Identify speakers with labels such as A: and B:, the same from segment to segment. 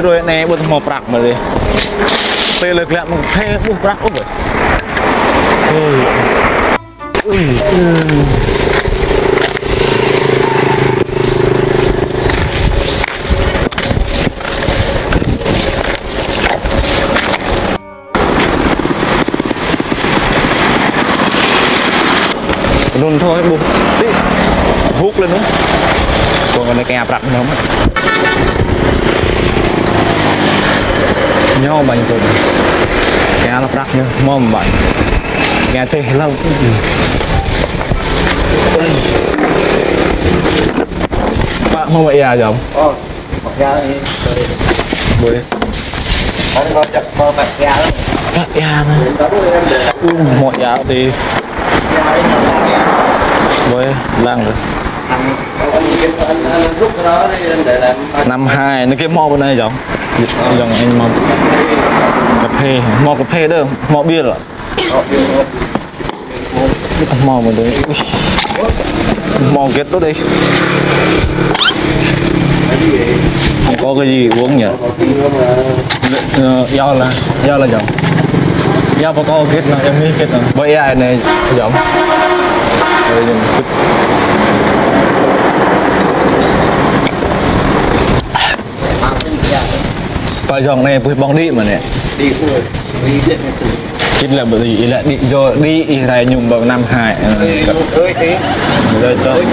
A: rồi này buat mau prak mà đi tê lực lẹ một thế buat prak úp rồi luôn thôi buộc tí hút lên nữa còn cái này kẹp rặn nó mất nhau bệnh rồi kẹp nó rắc nhá mồm bệnh nghe tê lâu cái gì bạn không vậy à giống
B: mặc da đi
A: bơi
B: anh có chặt mơ mặc da lắm
A: mặc da mà mọi da thì với lăng rồi năm hai nó cái mò bên này giống dòng anh mò cà phê đâu mò bia rồi mò mình đấy mò kết đó đây không có cái gì uống nhỉ do là giống do bà con kết là em nghĩ kết là vậy ai này giống coi dòng này với bóng đi mà nè
B: đi thôi đi chết
A: chết là bởi vì là đi rồi đi này nhung vào năm hai
B: ơi thế
A: rồi tôi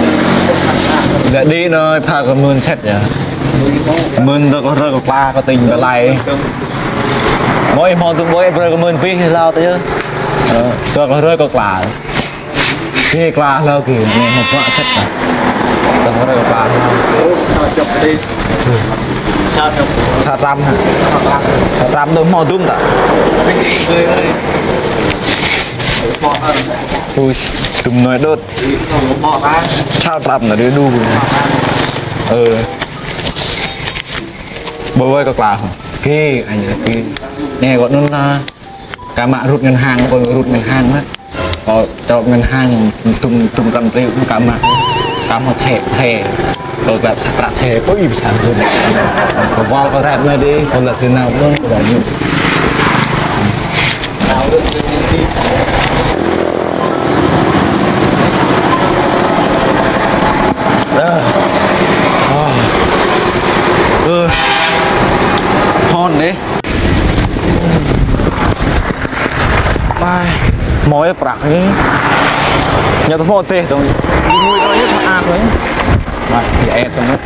A: là đi nơi pha có mơn xét nhỉ mơn tôi có rơi có tình và lại mỗi món tôi mỗi rơi có mơn pi hay sao thế tôi có rơi có khi qua lâu kì nghe một quả sách này tôi có rơi có quả
B: chụp đi
A: sao ram tôi mò tung ta ui tụm nói đốt sao ram là đi đu bơi có quả kia anh kia nghe gọi nó cả mạng rút ngân hàng còn rút ngân hàng mất có cho ngân hàng tung cầm tiêu cả một thẻ rồi gặp sạc thẻ có im sạc rồi có vol có rạp này đi còn là thế nào nữa là như hòn đấy mai mỗi bạc ấy nhà tôi mua tê rồi đi nuôi nó nhất là ăn đấy mà thì em xong đó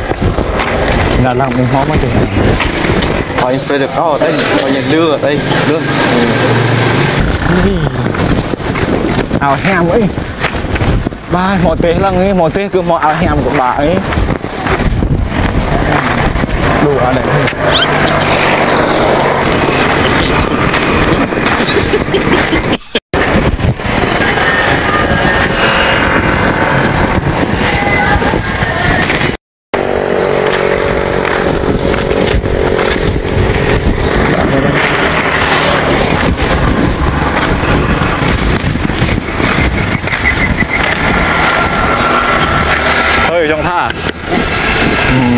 A: là làm mình hóa mất tiền thôi phải được có ở đây coi nhận đưa ở đây đưa ảo hèm ấy ba mọi tê là nghe mọi tê cứ mọi ảo hèm của bà ấy đủ ở đây trong tha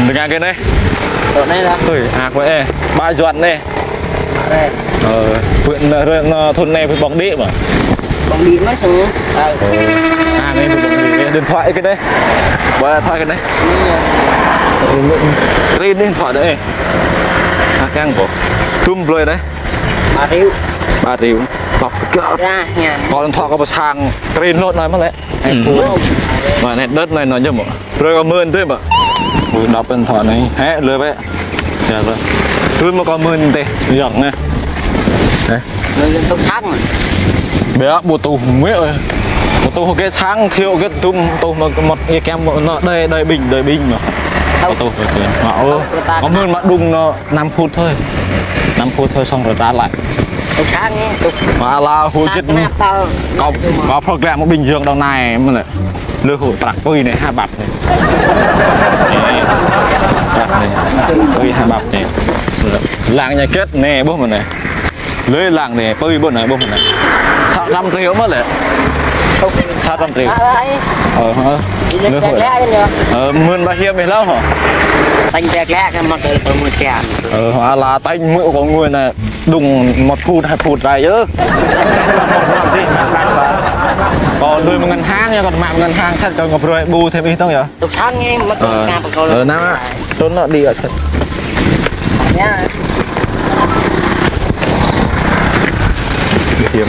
A: được nghe cái này
B: ở đây là
A: quê ba duẩn này huyện thôn này với bóng đĩa mà
B: bóng đĩa nói xong
A: này điện thoại cái đấy bà thoại cái đấy cái điện thoại đấy căng của tum rồi đấy 3 triệu bọc
B: ra nhà
A: có điện thoại có một hàng green lốt này mất đấy mà này đất này nói cho mọi rồi có mơn thế mà đọc điện thoại này hé lừa vậy tôi mà có mơn tê giọt nè đấy
B: tông sáng mà
A: bé bộ tù nguyễn ơi bộ tù cái sáng thiệu cái tù mà một cái kem nó đây bình mà bộ tù có mơn mà đung nó 5 phút thôi 5 phút thôi xong rồi ta lại mà là hồi chết có program một bình dương đầu này mà lại lừa hồi bạc tôi này 2 bạc này tôi 2 bạc này làng nhà kết nè bố mình này lưới làng này tôi bữa này bố mình này sao 5 triệu mất lại sát làm gì
B: Đấy.
A: nước
B: Đẹp lẽ nhờ.
A: mươn ba hiệp này lâu hả
B: Tanh đẹp lẽ cái mặt từ một kẻ.
A: Hóa là tay mũi của người này đùng 1 phút 2 phút này chứ còn đuôi một ngân hàng nha còn mạng ngân hàng chắc cho ngọc rồi bù thêm ít không nhở
B: Tục sáng nghe mất ngà bằng câu
A: nam á trốn nó đi ở sân
B: nha.
A: hiểm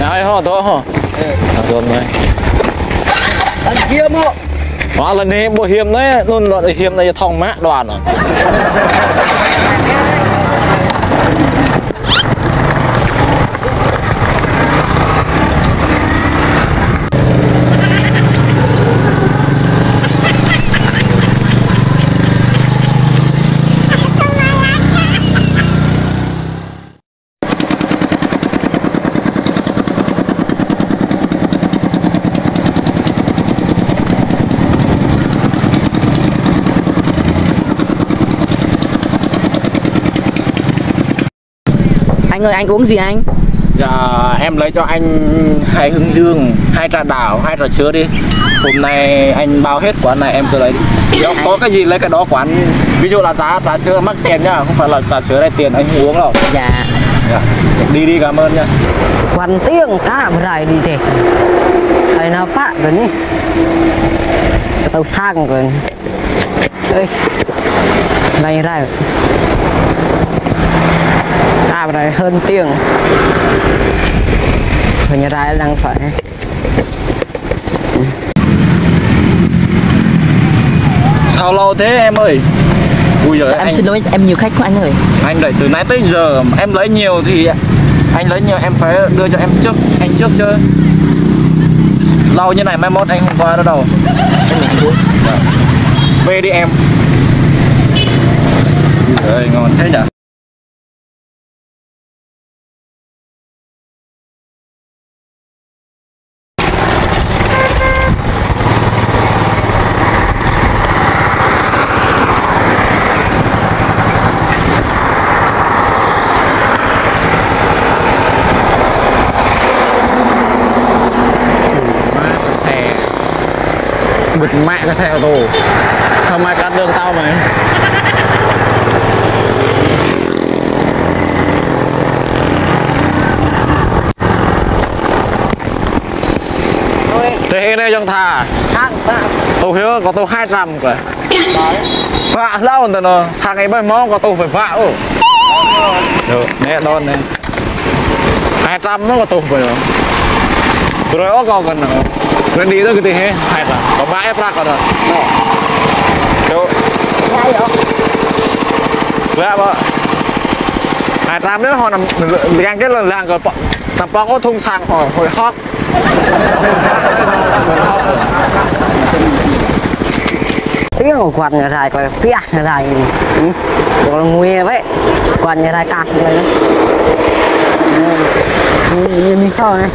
A: này ho to ho rồi này
B: Hiểm hộ.
A: hóa lần này bộ hiểm đấy luôn loại hiểm này thòng mã đoàn rồi
B: Anh ơi anh uống gì anh?
A: dạ em lấy cho anh 2 hướng dương 2 trà đảo 2 trà sữa đi hôm nay anh bao hết quán này em cứ lấy đi có cái gì lấy cái đó quán ví dụ là trà sữa mắc tiền nhá không phải là trà sữa này tiền anh không uống đâu
B: Dạ.
A: dạ. Đi cảm ơn nhá
B: Quán tiếng cá berài đi deh. Hay napa rồi nih. Tàu sang rồi. Ơi. Này ra. Berài hơn tiếng. Hình ra đang phải.
A: sao lâu thế em ơi ui giời
B: Em
A: anh
B: xin lỗi em nhiều khách của anh ơi.
A: anh đợi từ nãy tới giờ em lấy nhiều thì anh lấy nhiều em phải đưa cho em trước anh trước chứ lâu như này mai mốt anh không qua nữa đâu dạ. Về đi em ơi ngon thế nhỉ bịt mẹ cái xe ô tô sao mai cắt đường tao mày thế này chẳng thà
B: Sang ba.
A: tôi hiểu có tôi 200 rồi vạ lâu rồi nó sang ngày bây món có tôi phải vạ ồ được nè đòn này 200 nó có tôi phải rồi có cần nào nên đi tới cái gì hết 200 có 3 ép ra còn rồi đâu
B: Ngay rồi.
A: vạ vợ 200 nữa họ nằm gang cái lần làng rồi tập bao có thùng sang hồi hot
B: Tiếng của quạt nhà dài coi phía nhà dài còn nguy vậy quạt nhà dài cạp này như sao này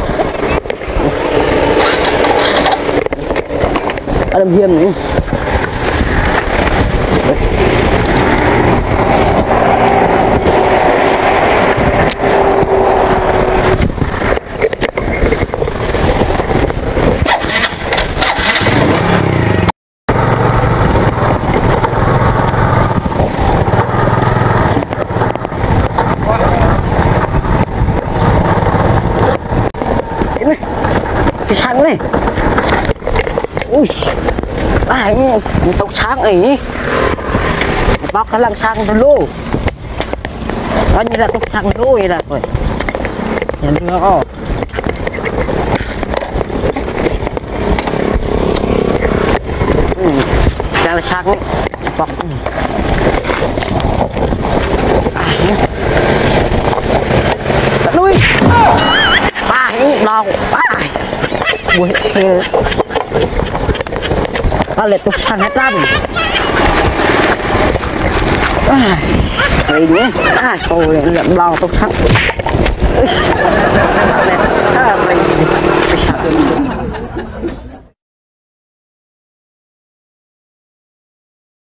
B: ở đầm hiểm này cái sáng này ui ai tóc sáng ấy bóc cái lăng sang rồi lô coi như là tóc sáng lô vậy là rồi nhận chưa không đang là sang ấy bóc lui ba hình đau ba buổi ba lệ tục thằng hết lắm gì nhé tôi lượm lo tục thằng mình